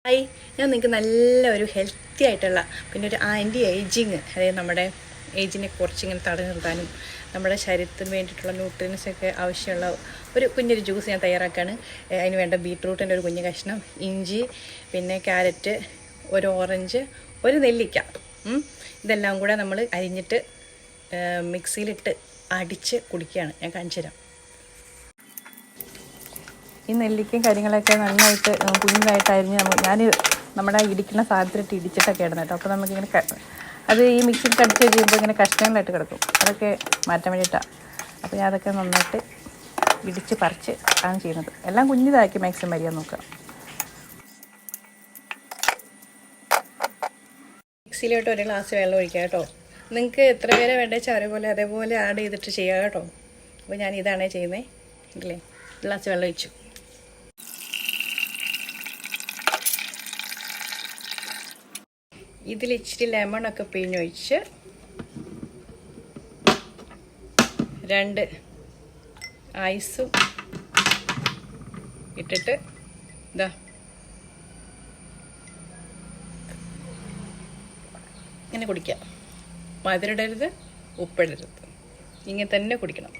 Hi, ഞാൻ നിങ്ങൾക്ക് നല്ലൊരു ഹെൽത്തി ആയിട്ടുള്ള പിന്നെ ഒരു ആൻറ്റി ഏജിങ്, അതായത് നമ്മുടെ ഏജിനെ കുറച്ചിങ്ങനെ തടഞ്ഞു നിർത്താനും നമ്മുടെ ശരീരത്തിന് വേണ്ടിയിട്ടുള്ള ന്യൂട്രിയൻസൊക്കെ ആവശ്യമുള്ള ഒരു കുഞ്ഞൊരു ജ്യൂസ് ഞാൻ തയ്യാറാക്കുകയാണ്. അതിന് വേണ്ട ബീട്രൂട്ടിൻ്റെ ഒരു കുഞ്ഞ് കഷ്ണം, ഇഞ്ചി, പിന്നെ ക്യാരറ്റ്, ഒരു ഓറഞ്ച്, ഒരു നെല്ലിക്ക, ഇതെല്ലാം കൂടെ നമ്മൾ അരിഞ്ഞിട്ട് മിക്സിയിലിട്ട് അടിച്ച് കുടിക്കുകയാണ്. ഞാൻ കാണിച്ചു തരാം. ഈ നെല്ലിക്കയും കാര്യങ്ങളൊക്കെ നന്നായിട്ട് കുഞ്ഞായിട്ട് അരിഞ്ഞ് ഞാൻ നമ്മുടെ ഇടിക്കുന്ന സാധനത്തിലിട്ട് ഇടിച്ചിട്ടൊക്കെ ഇടുന്നത് കേട്ടോ. അപ്പോൾ നമുക്കിങ്ങനെ അത് ഈ മിക്സിയിൽ അടിച്ച് കഴിയുമ്പോൾ ഇങ്ങനെ കഷ്ണങ്ങളായിട്ട് കിടക്കും. അതൊക്കെ മാറ്റാൻ വേണ്ടിയിട്ടാണ്. അപ്പോൾ ഞാൻ അതൊക്കെ നന്നായിട്ട് ഇടിച്ച് പറിച്ച് ആണ് ചെയ്യുന്നത്. എല്ലാം കുഞ്ഞിതാക്കി മാക്സിമം അരിയാൻ നോക്കുക. മിക്സിയിലോട്ട് ഒരു ഗ്ലാസ് വെള്ളം ഒഴിക്കുക കേട്ടോ. നിങ്ങൾക്ക് എത്ര പേരെ വേണ്ടേച്ചാൽ അതേപോലെ ആഡ് ചെയ്തിട്ട് ചെയ്യുക കേട്ടോ. അപ്പോൾ ഞാൻ ഇതാണ് ചെയ്യുന്നത്. ഇല്ലേ, ഗ്ലാസ് വെള്ളം ഒഴിച്ചു. ഇതിൽ ഇച്ചിരി ലെമണൊക്കെ പിഴിഞ്ഞൊഴിച്ച് 2 ഐസും ഇട്ടിട്ട് ഇതാ ഇങ്ങനെ കുടിക്കുക. മധുരമിടരുത്, ഉപ്പിടരുത്, ഇങ്ങനെ തന്നെ കുടിക്കണം.